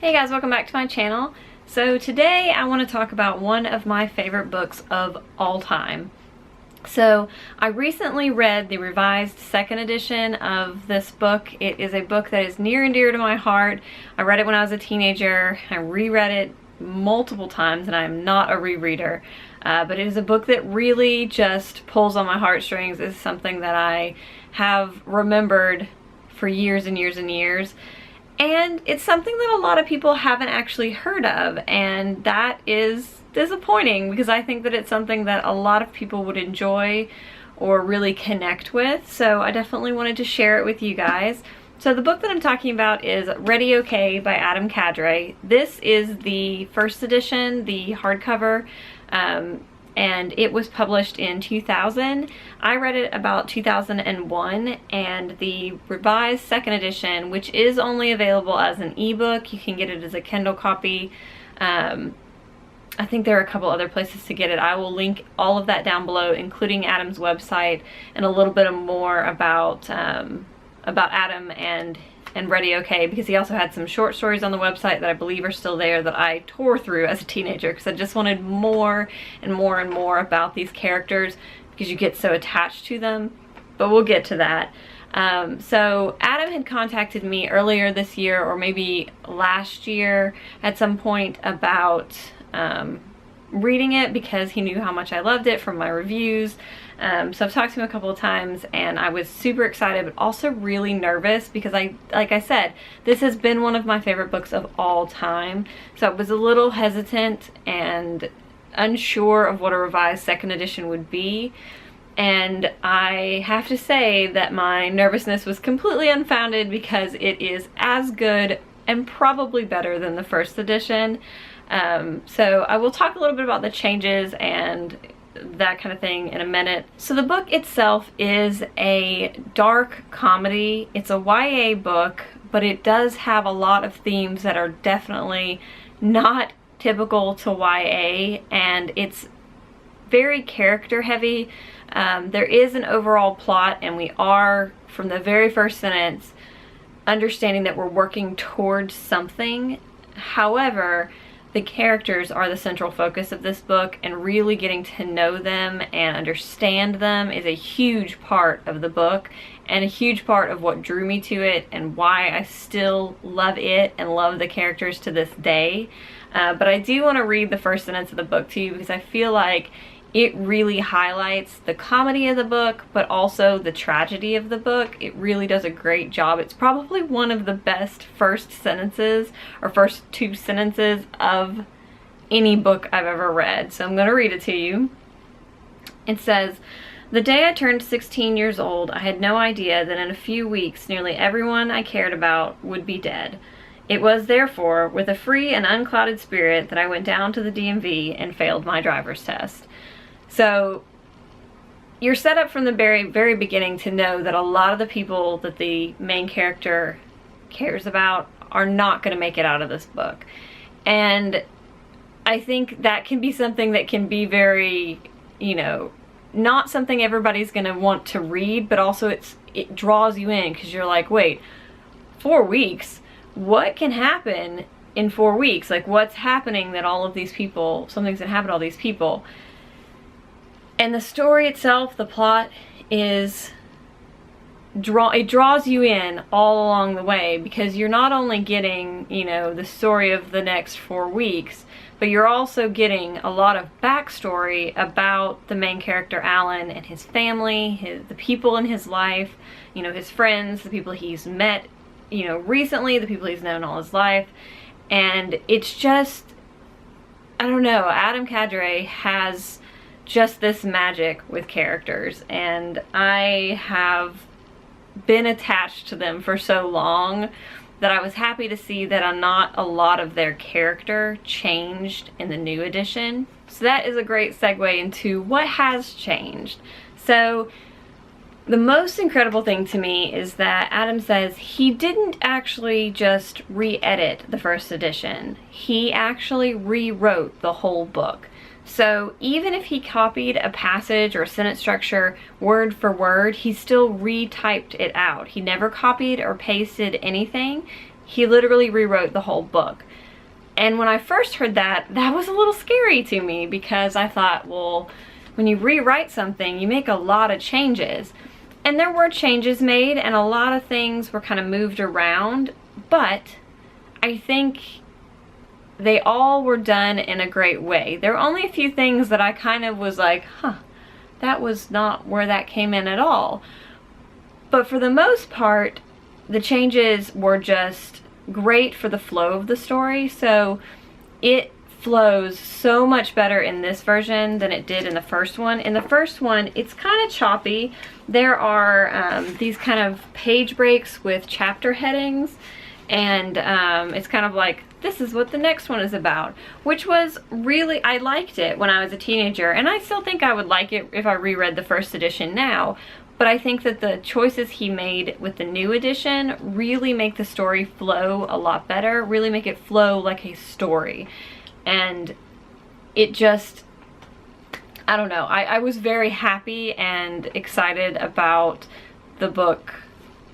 Hey guys, welcome back to my channel. So today I want to talk about one of my favorite books of all time. So I recently read the revised second edition of this book. It is a book that is near and dear to my heart. I read it when I was a teenager. I reread it multiple times and I'm not a rereader. But it is a book that really just pulls on my heartstrings. It's something that I have remembered for years and years and years. And it's something that a lot of people haven't actually heard of, and that is disappointing because I think that it's something that a lot of people would enjoy or really connect with. So I definitely wanted to share it with you guys. So the book that I'm talking about is Ready Okay by Adam Cadre. This is the first edition, the hardcover, and it was published in 2000. I read it about 2001, and the revised second edition, which is only available as an ebook, you can get it as a Kindle copy. I think there are a couple other places to get it. I will link all of that down below, including Adam's website and a little bit more about Adam and Ready Okay, because he also had some short stories on the website that I believe are still there that I tore through as a teenager because I just wanted more and more and more about these characters because you get so attached to them. But we'll get to that. So Adam had contacted me earlier this year, or maybe last year at some point, about reading it because he knew how much I loved it from my reviews. So I've talked to him a couple of times and I was super excited but also really nervous because like I said, this has been one of my favorite books of all time. So I was a little hesitant and unsure of what a revised second edition would be. And I have to say that my nervousness was completely unfounded because it is as good and probably better than the first edition. So I will talk a little bit about the changes and that kind of thing in a minute. So the book itself is a dark comedy. It's a YA book, but it does have a lot of themes that are definitely not typical to YA, and it's very character heavy. There is an overall plot, and we are, from the very first sentence, understanding that we're working towards something. However, the characters are the central focus of this book, and really getting to know them and understand them is a huge part of the book and a huge part of what drew me to it and why I still love it and love the characters to this day. But I do want to read the first sentence of the book to you because I feel like it really highlights the comedy of the book, but also the tragedy of the book. It really does a great job. It's probably one of the best first sentences, or first two sentences, of any book I've ever read. So I'm going to read it to you. It says, "The day I turned 16 years old, I had no idea that in a few weeks nearly everyone I cared about would be dead. It was therefore with a free and unclouded spirit that I went down to the DMV and failed my driver's test." So you're set up from the very, very beginning to know that a lot of the people that the main character cares about are not going to make it out of this book. And I think that can be something that can be very, you know, not something everybody's going to want to read, but also it draws you in because you're like, wait, 4 weeks? What can happen in 4 weeks? Like, what's happening that all of these people, something's going to happen to all these people? And the story itself, the plot, it draws you in all along the way because you're not only getting, you know, the story of the next 4 weeks, but you're also getting a lot of backstory about the main character Alan and his family, the people in his life, you know, his friends, the people he's met, you know, recently, the people he's known all his life. And it's just, I don't know, Adam Cadre has just this magic with characters, and I have been attached to them for so long that I was happy to see that not a lot of their character changed in the new edition. So that is a great segue into what has changed. So the most incredible thing to me is that Adam says he didn't actually just re-edit the first edition. He actually rewrote the whole book. So even if he copied a passage or a sentence structure word for word, he still retyped it out. He never copied or pasted anything. he literally rewrote the whole book. And when I first heard that, that was a little scary to me, because I thought, well, when you rewrite something, you make a lot of changes. And there were changes made, and a lot of things were kind of moved around, but I think they all were done in a great way. There were only a few things that I kind of was like, huh, that was not where that came in at all. But for the most part, the changes were just great for the flow of the story. So it flows so much better in this version than it did in the first one. In the first one, it's kind of choppy. There are these kind of page breaks with chapter headings, and it's kind of like, this is what the next one is about, which was really, I liked it when I was a teenager, and I still think I would like it if I reread the first edition now. But I think that the choices he made with the new edition really make the story flow a lot better, really make it flow like a story. And it just, I don't know, I was very happy and excited about the book,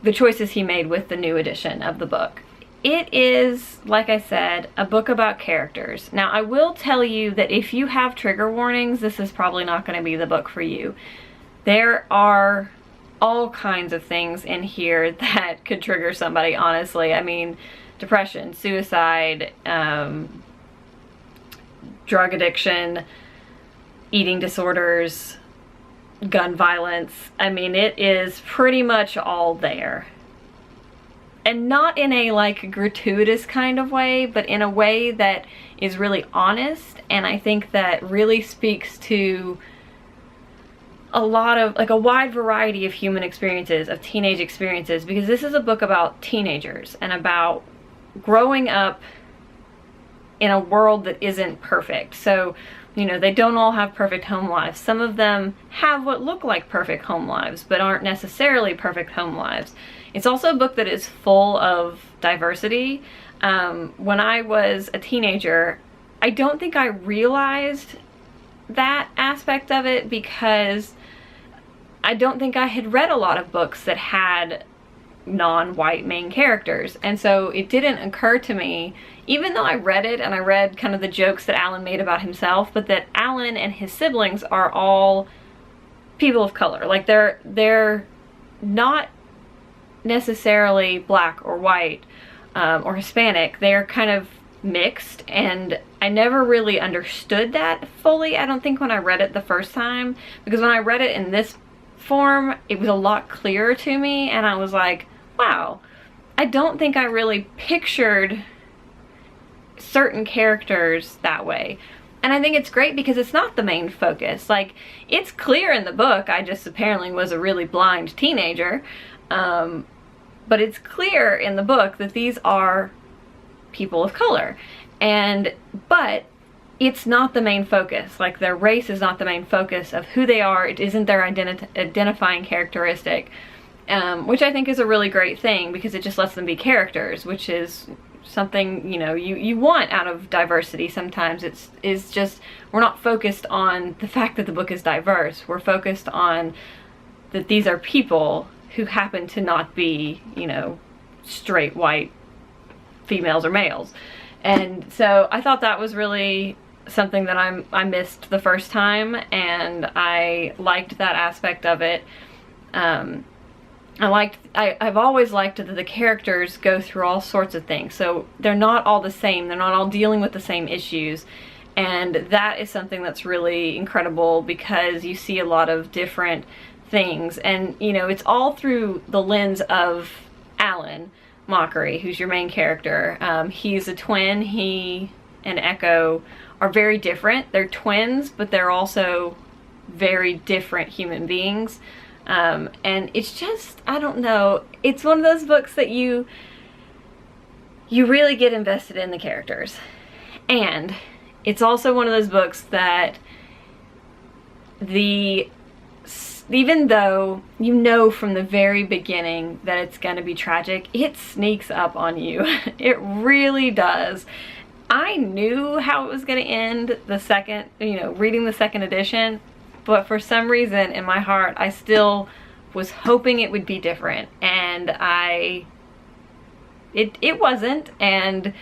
the choices he made with the new edition of the book. It is, like I said, a book about characters. Now, I will tell you that if you have trigger warnings, this is probably not going to be the book for you. There are all kinds of things in here that could trigger somebody, honestly. I mean, depression, suicide, drug addiction, eating disorders, gun violence. I mean, it is pretty much all there. And not in a like gratuitous kind of way, but in a way that is really honest, and I think that really speaks to a lot of, like, a wide variety of human experiences, of teenage experiences, because this is a book about teenagers and about growing up in a world that isn't perfect. So, you know, they don't all have perfect home lives. Some of them have what look like perfect home lives, but aren't necessarily perfect home lives. It's also a book that is full of diversity. When I was a teenager, I don't think I realized that aspect of it, because I don't think I had read a lot of books that had non-white main characters. And so it didn't occur to me, even though I read it and I read kind of the jokes that Alan made about himself, but that Alan and his siblings are all people of color. Like, they're not necessarily black or white or Hispanic. They're kind of mixed, and I never really understood that fully, I don't think, when I read it the first time, because when I read it in this form, it was a lot clearer to me, and I was like, wow, I don't think I really pictured certain characters that way. And I think it's great because it's not the main focus. Like, it's clear in the book, I just apparently was a really blind teenager, but it's clear in the book that these are people of color, but it's not the main focus. Like, their race is not the main focus of who they are. It isn't their identifying characteristic, which I think is a really great thing, because it just lets them be characters, which is something, you know, you want out of diversity sometimes. It's just, we're not focused on the fact that the book is diverse. We're focused on that these are people who happen to not be, you know, straight white females or males. And so I thought that was really something that I missed the first time, and I liked that aspect of it. I've always liked that the characters go through all sorts of things, so they're not all the same, they're not all dealing with the same issues, and that is something that's really incredible, because you see a lot of different things, and, you know, it's all through the lens of Alan Mockery, who's your main character. He's a twin. He and Echo are very different. They're twins, but they're also very different human beings. And it's just, I don't know, it's one of those books that you really get invested in the characters. And it's also one of those books that even though you know from the very beginning that it's going to be tragic, it sneaks up on you. It really does. I knew how it was going to end the second, you know, reading the second edition, but for some reason in my heart, I still was hoping it would be different, and I it wasn't, and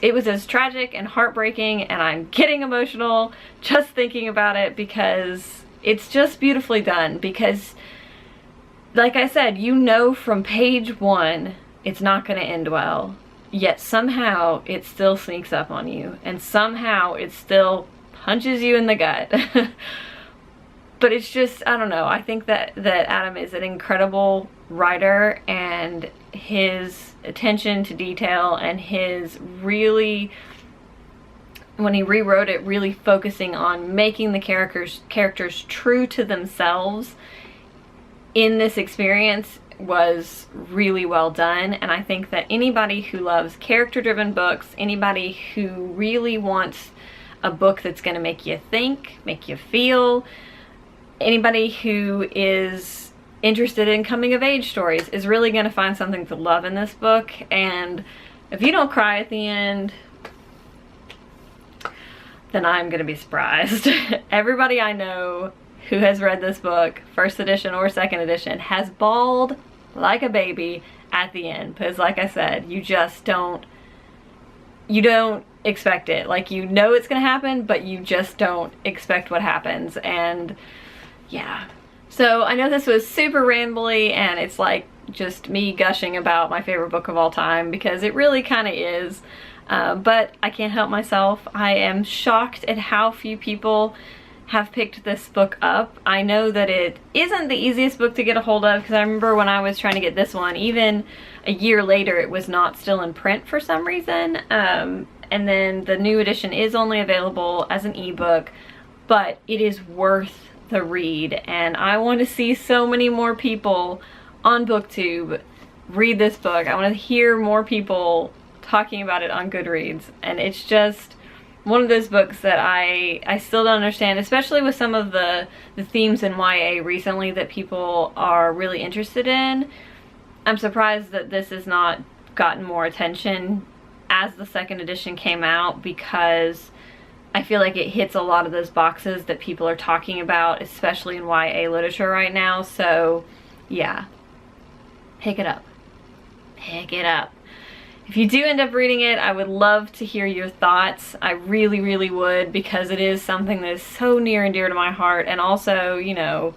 it was as tragic and heartbreaking, and I'm getting emotional just thinking about it because it's just beautifully done. Because like I said, you know from page 1 it's not going to end well, yet somehow it still sneaks up on you, and somehow it still punches you in the gut. But it's just, I don't know, I think that Adam is an incredible writer, and his attention to detail and his really, when he rewrote it, really focusing on making the characters true to themselves in this experience was really well done. And I think that anybody who loves character-driven books, anybody who really wants a book that's going to make you think, make you feel, anybody who is interested in coming-of-age stories is really going to find something to love in this book. And if you don't cry at the end, then I'm going to be surprised. Everybody I know who has read this book, first edition or second edition, has bawled like a baby at the end, because like I said, you just don't expect it. Like, you know it's gonna happen, but you just don't expect what happens. And yeah, so I know this was super rambly, and it's like just me gushing about my favorite book of all time, because it really kind of is, but I can't help myself. I am shocked at how few people have picked this book up. I know that it isn't the easiest book to get a hold of, because I remember when I was trying to get this one, even a year later, it was not still in print for some reason. And then the new edition is only available as an ebook, but it is worth the read. And I want to see so many more people on BookTube read this book. I want to hear more people talking about it on Goodreads. And it's just one of those books that I still don't understand, especially with some of the themes in YA recently that people are really interested in. I'm surprised that this has not gotten more attention as the second edition came out, because I feel like it hits a lot of those boxes that people are talking about, especially in YA literature right now. So yeah, pick it up. Pick it up. If you do end up reading it, I would love to hear your thoughts. I really, really would, because it is something that is so near and dear to my heart. And also, you know,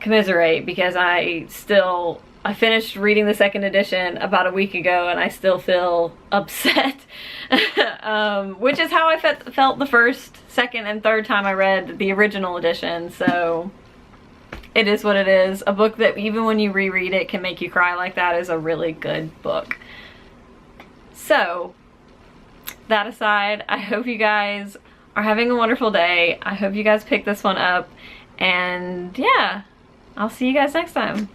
commiserate, because I finished reading the second edition about a week ago, and I still feel upset. Which is how I felt the first, second, and third time I read the original edition. So it is what it is. A book that even when you reread it can make you cry like that is a really good book. So, that aside, I hope you guys are having a wonderful day. I hope you guys pick this one up. And yeah, I'll see you guys next time.